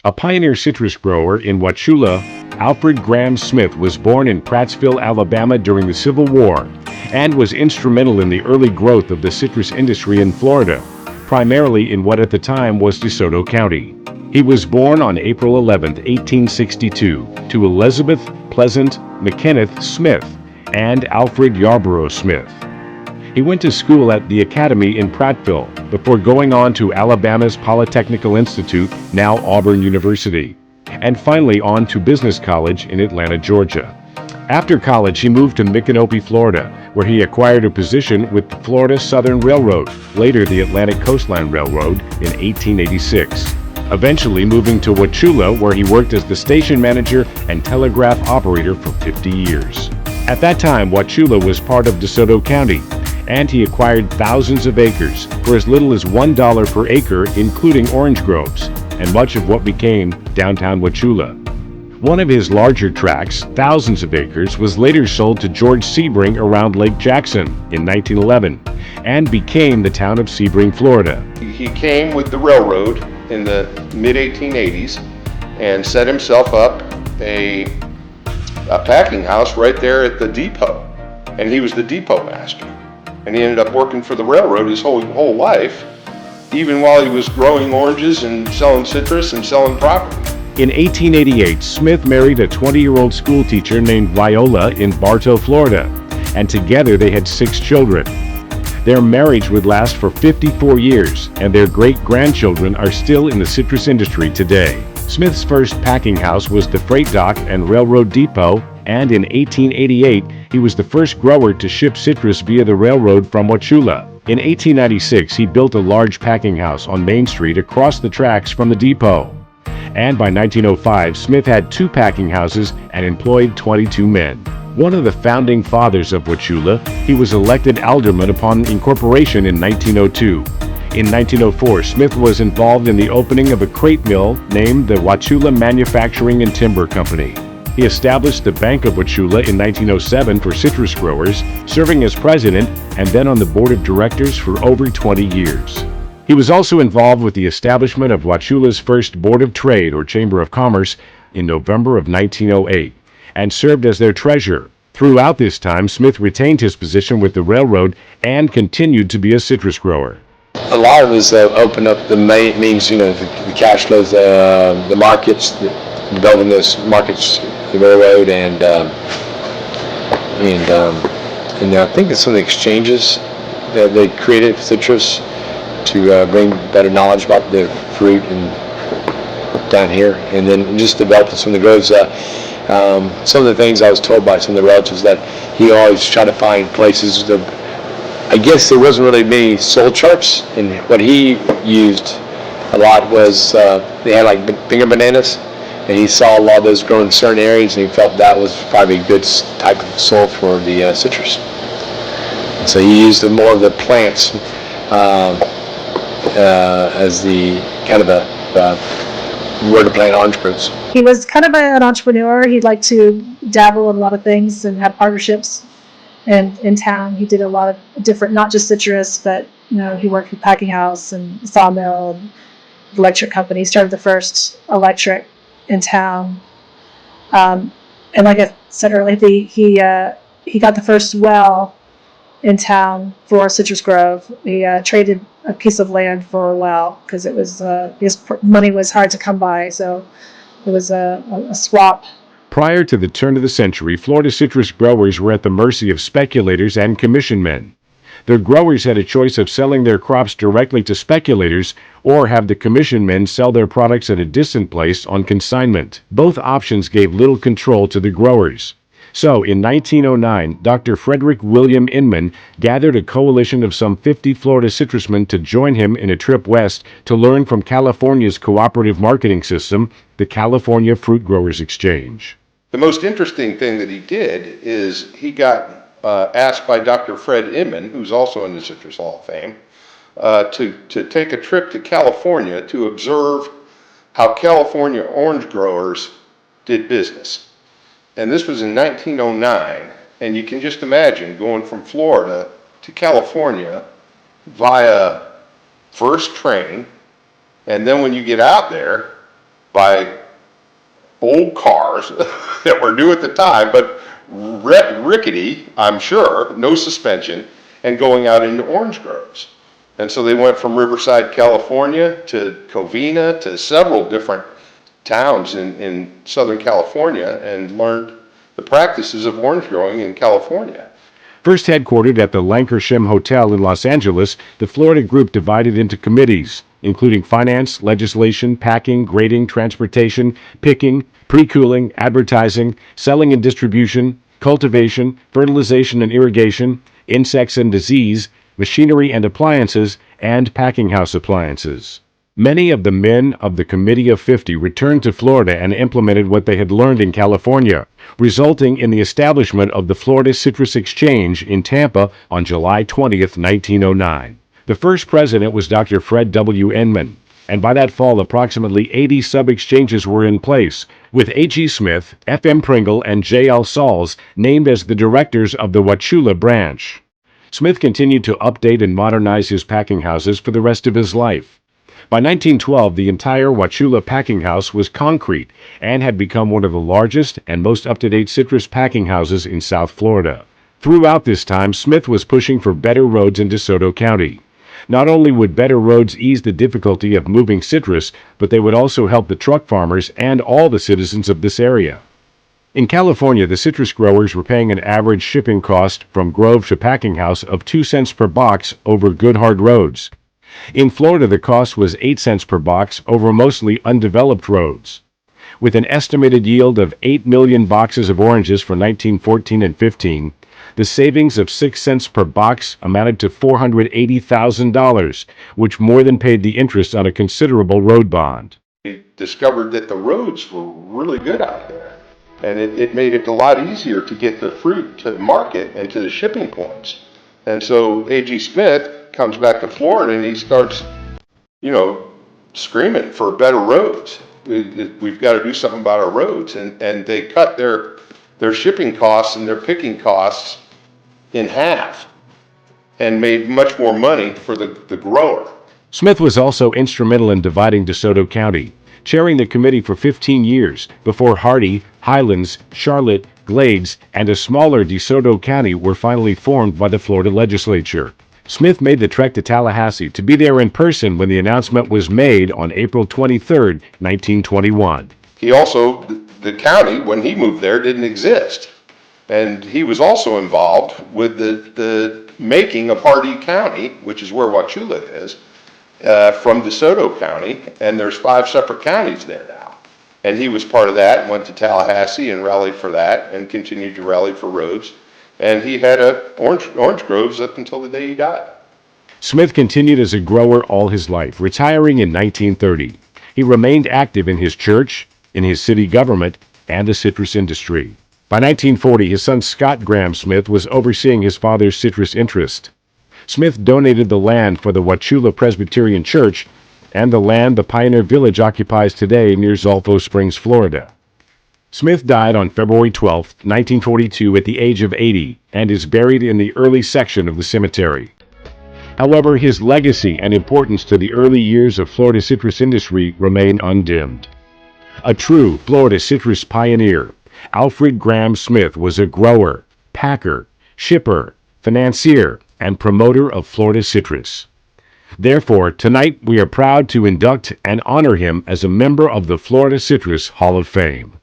A pioneer citrus grower in Wauchula, Alfred Graham Smith was born in Prattsville, Alabama during the Civil War and was instrumental in the early growth of the citrus industry in Florida, primarily in what at the time was DeSoto County. He was born on April 11, 1862, to Elizabeth Pleasant McKenneth Smith and Alfred Yarborough Smith. He went to school at the Academy in Prattsville before going on to Alabama's Polytechnical Institute, now Auburn University, and finally on to Business College in Atlanta, Georgia. After college, he moved to Micanopy, Florida, where he acquired a position with the Florida Southern Railroad, later the Atlantic Coastline Railroad, in 1886. Eventually moving to Wauchula, where he worked as the station manager and telegraph operator for 50 years. At that time, Wauchula was part of DeSoto County, and he acquired thousands of acres for as little as $1 per acre, including orange groves, and much of what became Downtown Wauchula. One of his larger tracts, thousands of acres, was later sold to George Sebring around Lake Jackson in 1911 and became the town of Sebring, Florida. He came with the railroad in the mid-1880s and set himself up a packing house right there at the depot, and he was the depot master. And he ended up working for the railroad his whole life, even while he was growing oranges and selling citrus and selling property. In 1888, Smith married a 20-year-old schoolteacher named Viola in Bartow, Florida, and together they had 6 children. Their marriage would last for 54 years, and their great-grandchildren are still in the citrus industry today. Smith's first packing house was the freight dock and railroad depot, and in 1888, he was the first grower to ship citrus via the railroad from Wauchula. In 1896, he built a large packing house on Main Street across the tracks from the depot. And by 1905, Smith had 2 packing houses and employed 22 men. One of the founding fathers of Wauchula, he was elected alderman upon incorporation in 1902. In 1904, Smith was involved in the opening of a crate mill named the Wauchula Manufacturing and Timber Company. He established the Bank of Wauchula in 1907 for citrus growers, serving as president and then on the board of directors for over 20 years. He was also involved with the establishment of Wauchula's first Board of Trade or Chamber of Commerce in November of 1908 and served as their treasurer. Throughout this time, Smith retained his position with the railroad and continued to be a citrus grower. A lot of us opened up the means, the cash flows, the markets, building those markets, the railroad, and I think it's some of the exchanges that they created for citrus to bring better knowledge about the fruit and down here, and then just developing some of the groves. Some of the things I was told by some of the relatives that he always tried to find places to, I guess there wasn't really many soil charts, and what he used a lot was they had like finger bananas, and he saw a lot of those grown in certain areas, and he felt that was probably a good type of soil for the citrus. And so he used more of the plants as the kind of where to plant orange groves. He was kind of an entrepreneur. He liked to dabble in a lot of things and have partnerships. And in town, he did a lot of different, not just citrus, but he worked with packing house and sawmill and electric company. He started the first electric in town. And like I said earlier, he got the first well in town for a citrus grove. He traded a piece of land for a well because it was his money was hard to come by, so it was a swap. Prior to the turn of the century, Florida citrus growers were at the mercy of speculators and commission men. Their growers had a choice of selling their crops directly to speculators or have the commission men sell their products at a distant place on consignment. Both options gave little control to the growers. So, in 1909, Dr. Frederick William Inman gathered a coalition of some 50 Florida citrusmen to join him in a trip west to learn from California's cooperative marketing system, the California Fruit Growers Exchange. The most interesting thing that he did is he got asked by Dr. Fred Inman, who's also in the Citrus Hall of Fame, to take a trip to California to observe how California orange growers did business. And this was in 1909, and you can just imagine going from Florida to California via first train, and then when you get out there, by old cars that were new at the time, but rickety, I'm sure, no suspension, and going out into orange groves. And so they went from Riverside, California to Covina to several different towns in Southern California and learned the practices of orange growing in California. First headquartered at the Lancashire Hotel in Los Angeles, the Florida group divided into committees, including finance, legislation, packing, grading, transportation, picking, pre-cooling, advertising, selling and distribution, cultivation, fertilization and irrigation, insects and disease, machinery and appliances, and packing house appliances. Many of the men of the Committee of 50 returned to Florida and implemented what they had learned in California, resulting in the establishment of the Florida Citrus Exchange in Tampa on July 20, 1909. The first president was Dr. Fred W. Inman, and by that fall approximately 80 sub-exchanges were in place, with A.G. Smith, F.M. Pringle, and J.L. Sauls named as the directors of the Wauchula branch. Smith continued to update and modernize his packing houses for the rest of his life. By 1912, the entire Wauchula packing house was concrete and had become one of the largest and most up-to-date citrus packing houses in South Florida. Throughout this time, Smith was pushing for better roads in DeSoto County. Not only would better roads ease the difficulty of moving citrus, but they would also help the truck farmers and all the citizens of this area. In California, the citrus growers were paying an average shipping cost from grove to packing house of 2 cents per box over good hard roads. In Florida, the cost was 8 cents per box over mostly undeveloped roads. With an estimated yield of 8 million boxes of oranges for 1914 and 15, the savings of 6 cents per box amounted to $480,000, which more than paid the interest on a considerable road bond. We discovered that the roads were really good out there, and it made it a lot easier to get the fruit to the market and to the shipping points. And so A.G. Smith comes back to Florida and he starts, screaming for better roads. We've got to do something about our roads. And they cut their shipping costs and their picking costs in half and made much more money for the grower. Smith was also instrumental in dividing DeSoto County, chairing the committee for 15 years before Hardee, Highlands, Charlotte, Glades, and a smaller DeSoto County were finally formed by the Florida legislature. Smith made the trek to Tallahassee to be there in person when the announcement was made on April 23, 1921. He also, the county, when he moved there, didn't exist. And he was also involved with the making of Hardee County, which is where Wauchula is, from DeSoto County, and there's 5 separate counties there now. And he was part of that and went to Tallahassee and rallied for that and continued to rally for roads. And he had orange groves up until the day he died. Smith continued as a grower all his life, retiring in 1930. He remained active in his church, in his city government, and the citrus industry. By 1940, his son Scott Graham Smith was overseeing his father's citrus interest. Smith donated the land for the Wauchula Presbyterian Church and the land the Pioneer Village occupies today near Zolfo Springs, Florida. Smith died on February 12, 1942 at the age of 80 and is buried in the early section of the cemetery. However, his legacy and importance to the early years of Florida citrus industry remain undimmed. A true Florida citrus pioneer, Alfred Graham Smith was a grower, packer, shipper, financier, and promoter of Florida citrus. Therefore, tonight we are proud to induct and honor him as a member of the Florida Citrus Hall of Fame.